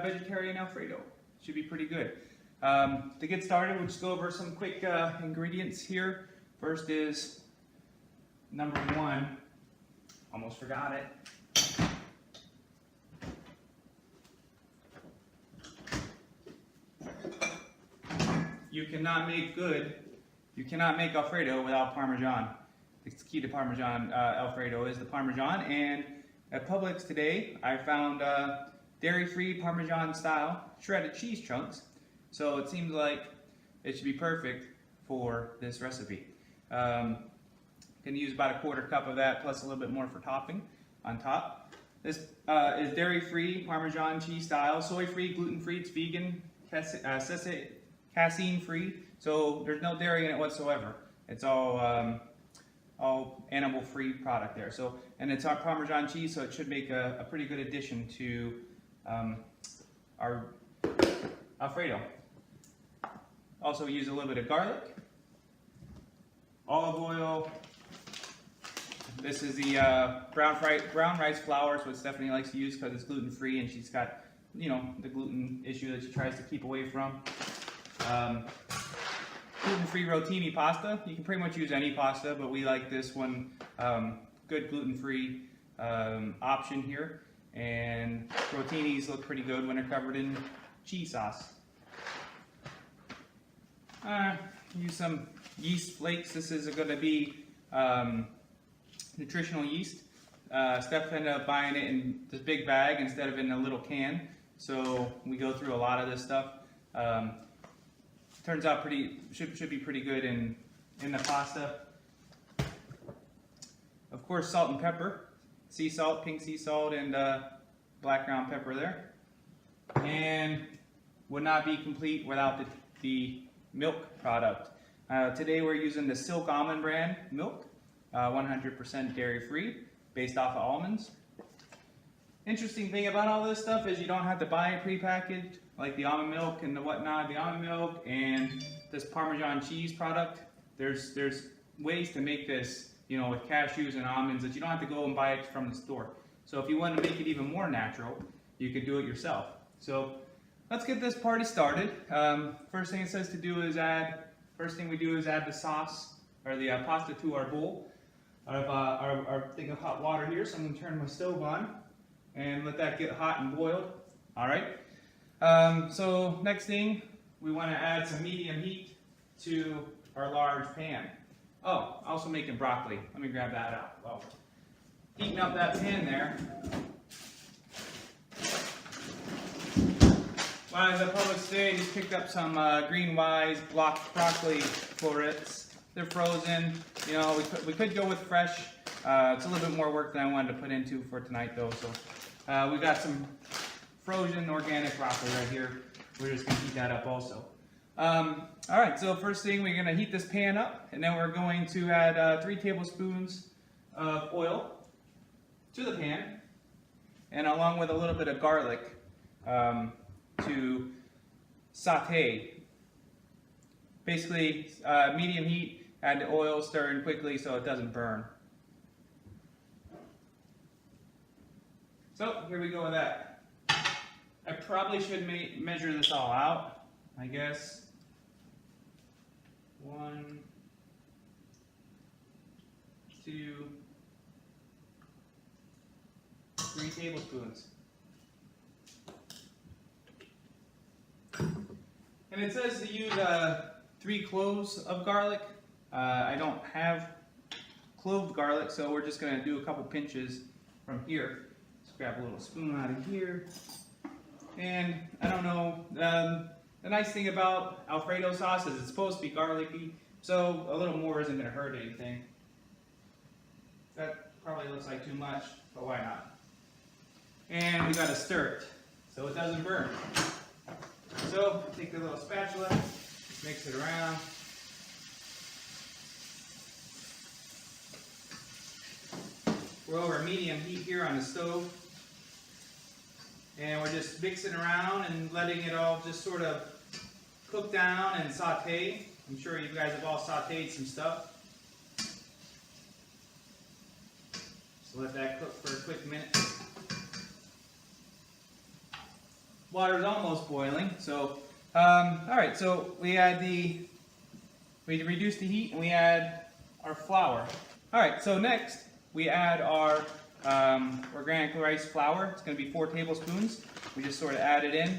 vegetarian Alfredo. Should be pretty good. To get started, we'll just go over some quick ingredients here. First is number one. Almost forgot it. You cannot make Alfredo without Parmesan. The key to Parmesan Alfredo is the Parmesan, and at Publix today I found dairy-free Parmesan style shredded cheese chunks, so it seems like it should be perfect for this recipe. Can use about a quarter cup of that plus a little bit more for topping on top. This is dairy-free Parmesan cheese style, soy-free, gluten-free, it's vegan, casein-free, so there's no dairy in it whatsoever. It's all animal-free product there. So, and it's our Parmesan cheese, so it should make a pretty good addition to our Alfredo. Also, we use a little bit of garlic, olive oil. This is the brown rice flour, so what Stephanie likes to use because it's gluten-free, and she's got, you know, the gluten issue that she tries to keep away from. Gluten-free rotini pasta. You can pretty much use any pasta, but we like this one. Good gluten-free option here. And rotinis look pretty good when they're covered in cheese sauce. Use some yeast flakes. This is going to be nutritional yeast. Steph ended up buying it in this big bag instead of in a little can. So we go through a lot of this stuff. Turns out should be pretty good in the pasta. Of course, salt and pepper, sea salt, pink sea salt, and black ground pepper there. And would not be complete without the milk product. Today we're using the Silk Almond brand milk, 100% dairy free, based off of almonds. Interesting thing about all this stuff is you don't have to buy it prepackaged, like the almond milk and the whatnot. The almond milk and this Parmesan cheese product, there's ways to make this, you know, with cashews and almonds that you don't have to go and buy it from the store. So if you want to make it even more natural, you could do it yourself. So let's get this party started. First thing it says to do is add the sauce or the pasta to our bowl. Our thing of hot water here. So I'm going to turn my stove on and let that get hot and boiled. All right. So next thing, we want to add some medium heat to our large pan. Oh, also making broccoli. Let me grab that out. Well, heating up that pan there. Well, as I Publix today, just picked up some Green Wise block broccoli florets. They're frozen. You know, we could go with fresh. It's a little bit more work than I wanted to put into for tonight, though. So we got some frozen organic broccoli right here. We're just going to heat that up also. Alright, so first thing, we're going to heat this pan up, and then we're going to add 3 tablespoons of oil to the pan, and along with a little bit of garlic to saute. Basically, medium heat, add the oil, stir in quickly so it doesn't burn. So, here we go with that. I probably should measure this all out, I guess. 1, 2, 3 tablespoons. And it says to use 3 cloves of garlic. I don't have clove garlic, so we're just going to do a couple pinches from here. Let's grab a little spoon out of here. And I don't know, the nice thing about Alfredo sauce is it's supposed to be garlicky, so a little more isn't going to hurt anything. That probably looks like too much, but why not? And we got to stir it so it doesn't burn. So take the little spatula, mix it around. We're over medium heat here on the stove. And we're just mixing around and letting it all just sort of cook down and saute. I'm sure you guys have all sauteed some stuff. So let that cook for a quick minute. water's almost boiling. So, all right, so we reduce the heat and we add our flour. All right, so next we add our organic rice flour. It's going to be 4 tablespoons. We just sort of add it in.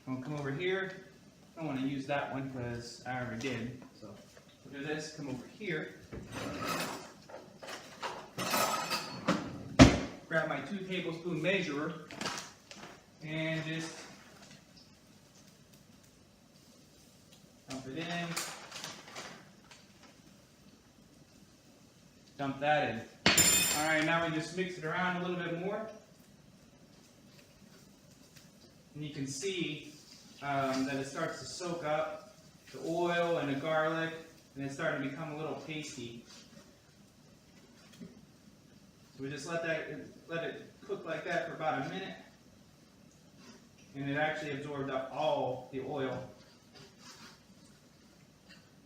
We'll come over here. I don't want to use that one because I already did. So we'll do this, come over here. Grab my 2 tablespoon measurer and just dump it in. Dump that in. All right, now we just mix it around a little bit more. And you can see that it starts to soak up the oil and the garlic, and it's starting to become a little pasty. So we just let it cook like that for about a minute, and it actually absorbed up all the oil.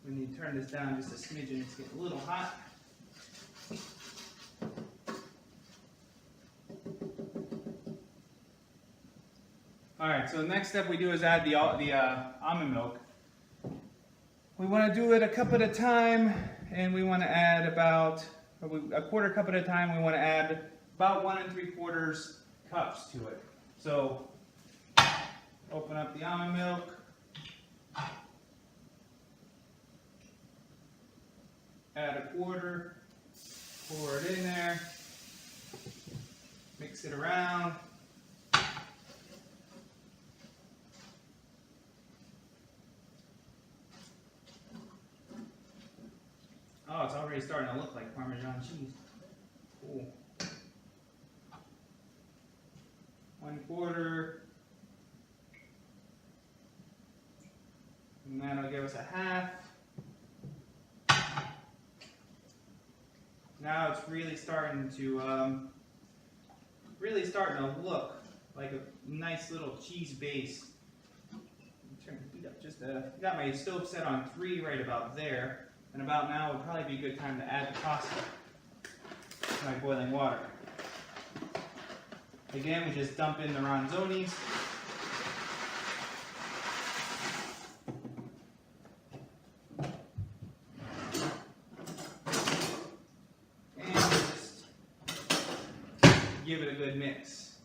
We need to turn this down just a smidgen. It's getting a little hot. All right, so the next step we do is add the almond milk. We want to do it a cup at a time, and we want to add about a quarter cup at a time. We want to add about 1 3/4 cups to it. So open up the almond milk. Add a quarter, pour it in there, mix it around. Oh, it's already starting to look like Parmesan cheese. Cool. 1/4. And that'll give us a half. Now it's really starting to look like a nice little cheese base. Turn the heat up just got my stove set on 3 right about there. And about now would probably be a good time to add the pasta to my boiling water. Again, we just dump in the ronzonis. And just give it a good mix.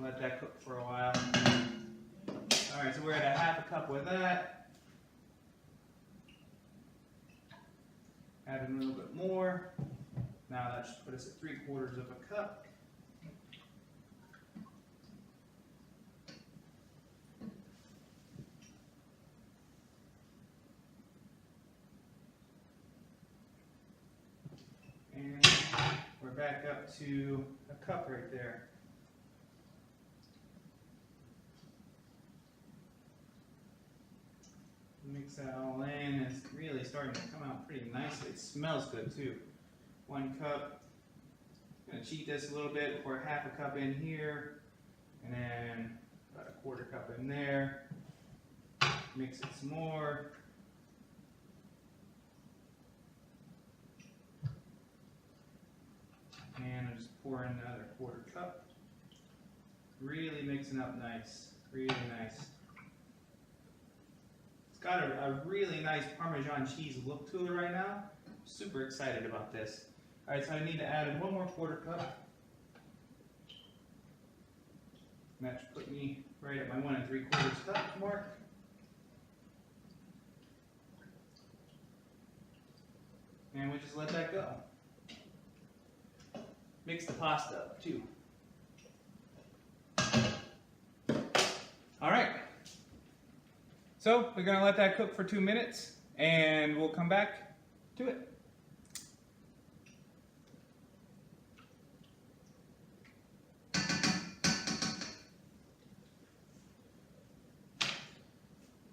Let that cook for a while. Alright, so we're at a half a cup with that. Add a little bit more. Now that should put us at 3/4 of a cup. And we're back up to a cup right there. Mix that all in. It's really starting to come out pretty nicely. It smells good too. 1 cup. I'm going to cheat this a little bit. Pour half a cup in here, and then about a 1/4 cup in there. Mix it some more. And I'll just pour in another 1/4 cup. Really mixing up nice. Really nice. Got a really nice Parmesan cheese look to it right now. Super excited about this. All right, so I need to add in 1 more 1/4 cup. And that should put me right at my 1 3/4 cup mark. And we just let that go. Mix the pasta up too. All right. So we're going to let that cook for 2 minutes, and we'll come back to it.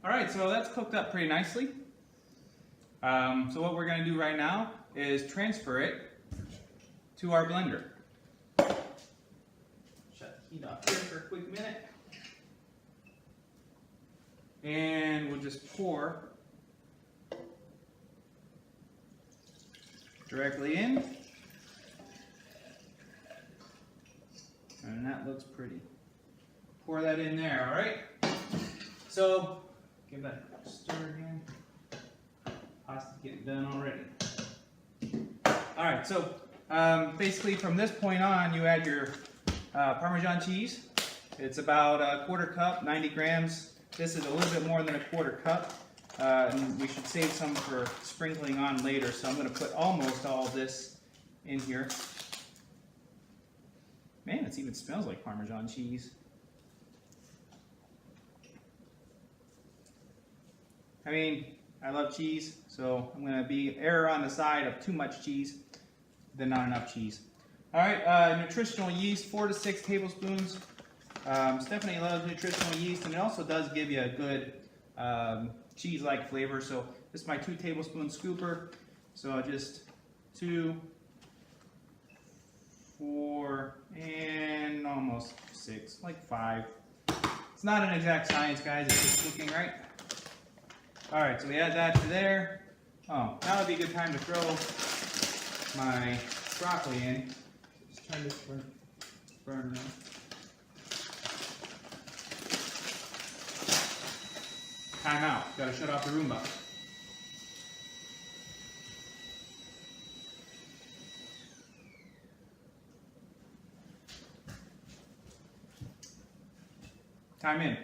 All right, so that's cooked up pretty nicely. So what we're going to do right now is transfer it to our blender. Shut the heat off here for a quick minute. And we'll just pour directly in. that looks pretty. Pour that in there, all right? So, give that a stir again. Pasta's getting done already. All right, so basically from this point on, you add your Parmesan cheese. It's about a 1/4 cup, 90 grams. This is a little bit more than a 1/4 cup. And we should save some for sprinkling on later, so I'm going to put almost all of this in here. Man, it even smells like Parmesan cheese. I mean, I love cheese, so I'm going to err on the side of too much cheese than not enough cheese. All right, nutritional yeast, 4 to 6 tablespoons. Stephanie loves nutritional yeast, and it also does give you a good cheese-like flavor. So this is my 2 tablespoon scooper. So just 2, 4, and almost 6, like 5. It's not an exact science, guys. It's just cooking, right? All right, so we add that to there. Oh, now would be a good time to throw my broccoli in. Just trying to burn them. Time out. Got to shut off the Roomba. Time in.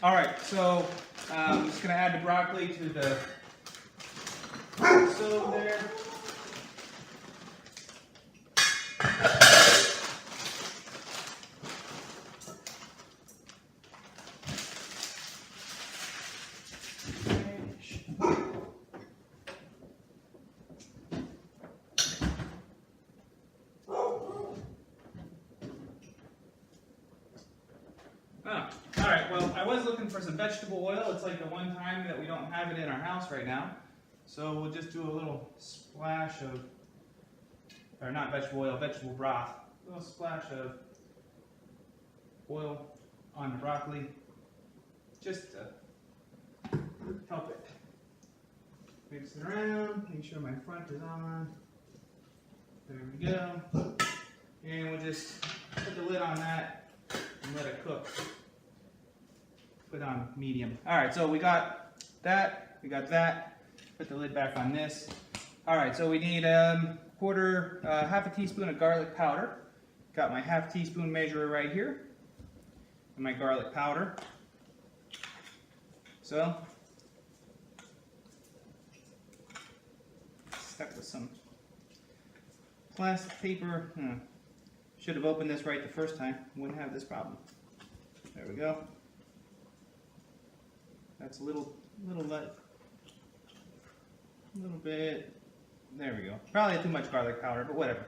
All right, so I'm just going to add the broccoli to the stove there. All right, well, I was looking for some vegetable oil. It's like the one time that we don't have it in our house right now. So we'll just do a little splash of, or not vegetable oil, vegetable broth. A little splash of oil on the broccoli, just to help it. Mix it around, make sure my front is on. There we go. And we'll just put the lid on that and let it cook. Put on medium. All right, so we got that. Put the lid back on this. All right, so we need half a teaspoon of garlic powder. Got my half teaspoon measure right here, and my garlic powder. So, stuck with some plastic paper. Should have opened this right the first time. Wouldn't have this problem. There we go. That's a little bit. There we go. Probably too much garlic powder, but whatever.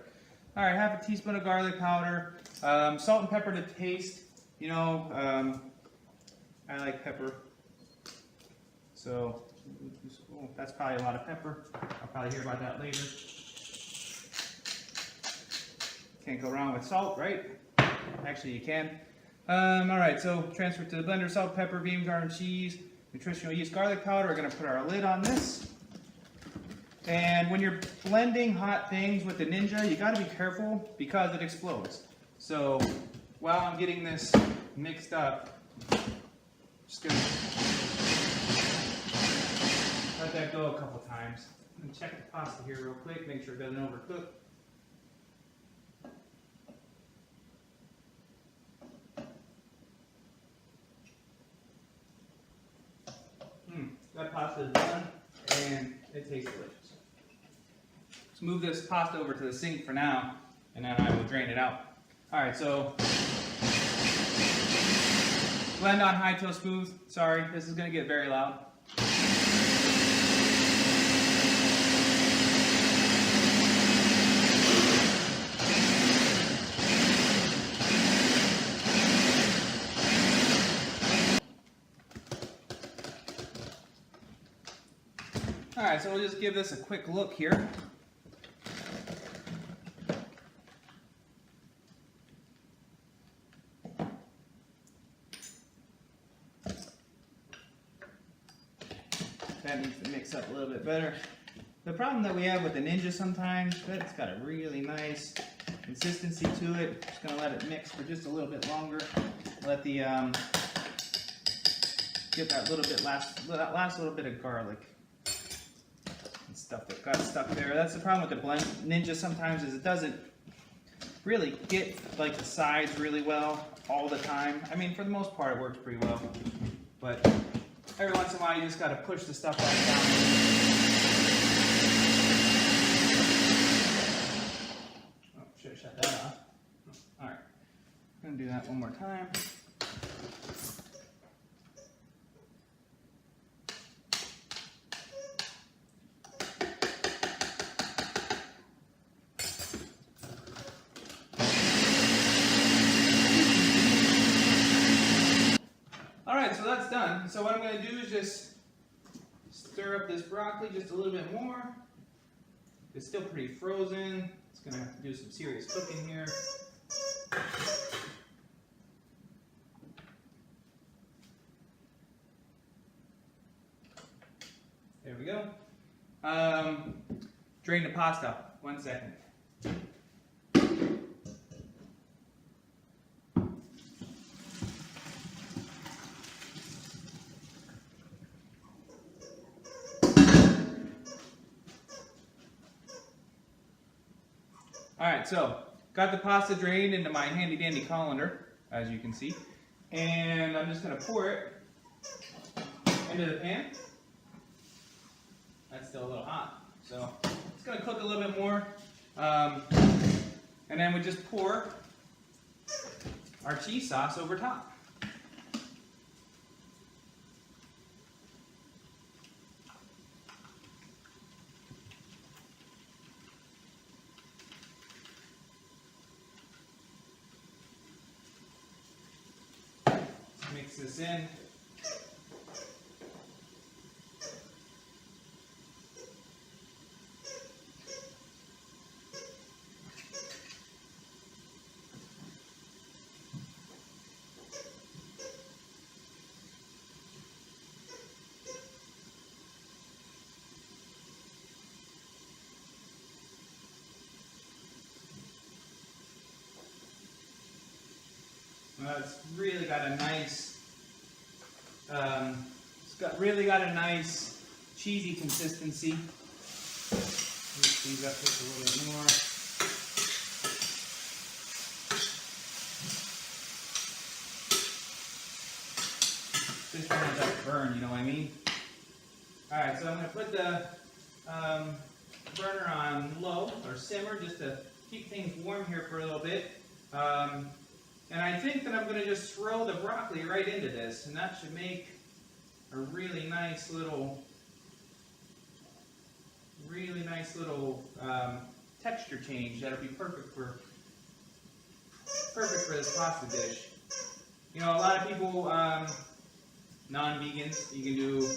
All right, half a teaspoon of garlic powder. Salt and pepper to taste. You know, I like pepper. So that's probably a lot of pepper. I'll probably hear about that later. Can't go wrong with salt, right? Actually, you can. All right, so transfer to the blender: salt, pepper, bean garden cheese, nutritional yeast, garlic powder. We're going to put our lid on this. And when you're blending hot things with the Ninja, you got to be careful because it explodes. So while I'm getting this mixed up, just going to let that go a couple times. And check the pasta here real quick, make sure it doesn't overcook. That pasta is done, and it tastes delicious. Let's move this pasta over to the sink for now, and then I will drain it out. All right, so blend on high till smooth. Sorry, this is going to get very loud. All right, so we'll just give this a quick look here. That needs to mix up a little bit better. The problem that we have with the Ninja sometimes, it's got a really nice consistency to it. Just gonna let it mix for just a little bit longer. Let the get that last little bit of garlic and stuff that got stuck there. That's the problem with the blend Ninja sometimes, is it doesn't really get like the sides really well all the time. I mean, for the most part it works pretty well, but every once in a while you just got to push the stuff back down. Oh, should have shut that off. All right, I'm gonna do that one more time. Alright, so that's done. So what I'm going to do is just stir up this broccoli just a little bit more. It's still pretty frozen. It's going to have to do some serious cooking here. There we go. Drain the pasta. 1 second. Alright, so got the pasta drained into my handy dandy colander, as you can see, and I'm just going to pour it into the pan. That's still a little hot, so it's going to cook a little bit more, and then we just pour our cheese sauce over top. Mix this in. It's really got a nice, really got a nice cheesy consistency. Mix these up just a little bit more. Just trying not to burn, you know what I mean? All right, so I'm going to put the burner on low or simmer just to keep things warm here for a little bit. And I think that I'm going to just throw the broccoli right into this, and that should make a really nice little texture change. That'll be perfect for this pasta dish. You know, a lot of people, non-vegans, you can do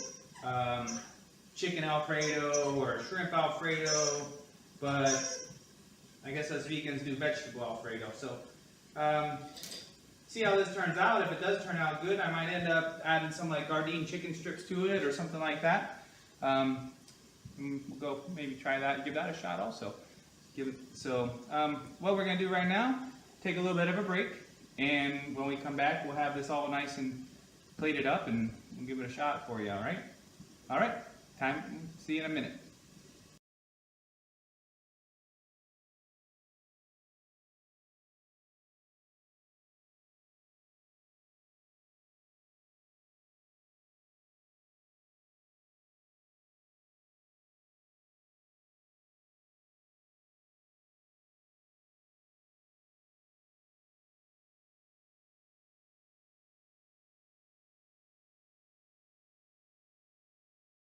chicken Alfredo or shrimp Alfredo, but I guess us vegans do vegetable Alfredo. So. See how this turns out. If it does turn out good, I might end up adding some like Gardein chicken strips to it or something like that. We'll go maybe try that, give that a shot also. What we're going to do right now, take a little bit of a break, and when we come back, we'll have this all nice and plated up, and we'll give it a shot for you, all right? All right, see you in a minute.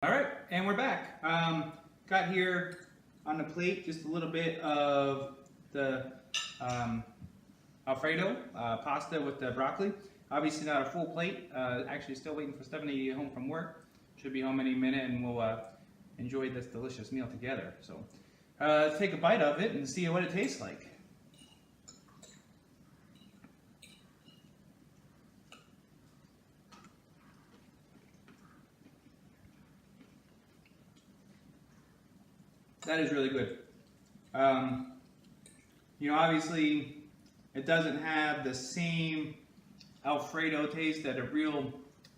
All right, and we're back. Got here on the plate just a little bit of the Alfredo pasta with the broccoli. Obviously not a full plate. Actually still waiting for Stephanie to get home from work. Should be home any minute, and we'll enjoy this delicious meal together. So let's take a bite of it and see what it tastes like. That is really good. You know, obviously it doesn't have the same Alfredo taste that a real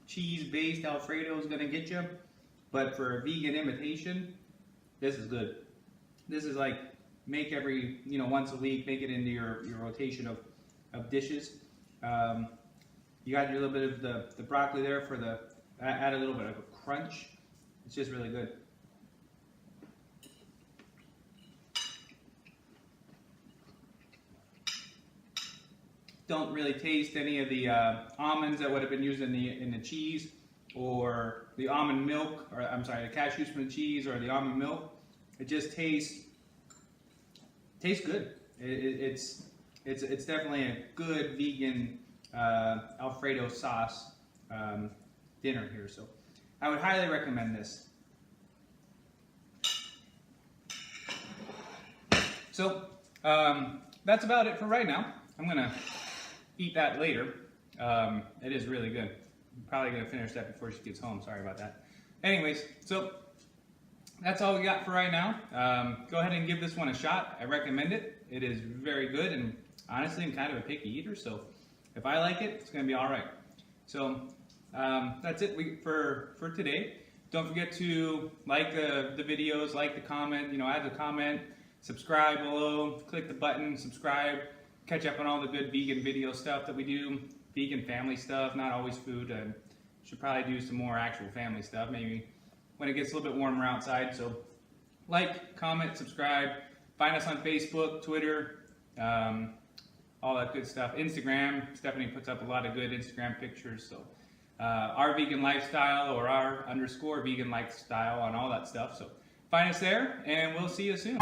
cheese-based Alfredo is going to get you, but for a vegan imitation, this is good. This is like, make every, you know, once a week, make it into your rotation of dishes. You got your little bit of the broccoli there for the, add a little bit of a crunch. It's just really good. Don't really taste any of the almonds that would have been used in the cheese, or the almond milk, or I'm sorry, the cashews from the cheese, or the almond milk. It just tastes good. It's definitely a good vegan Alfredo sauce dinner here. So I would highly recommend this. So that's about it for right now. I'm gonna eat that later. It is really good. I'm probably gonna finish that before she gets home. Sorry about that. Anyways, so that's all we got for right now. Go ahead and give this one a shot. I recommend it. It is very good, and honestly, I'm kind of a picky eater, so if I like it, it's gonna be all right. So that's it for today. Don't forget to like the videos, like the comment, you know, add the comment, subscribe below, click the button, subscribe. Catch up on all the good vegan video stuff that we do, vegan family stuff, not always food. Should probably do some more actual family stuff, maybe when it gets a little bit warmer outside. So like, comment, subscribe. Find us on Facebook, Twitter, all that good stuff. Instagram, Stephanie puts up a lot of good Instagram pictures. So our vegan lifestyle, or our _ vegan lifestyle, on all that stuff. So find us there, and we'll see you soon.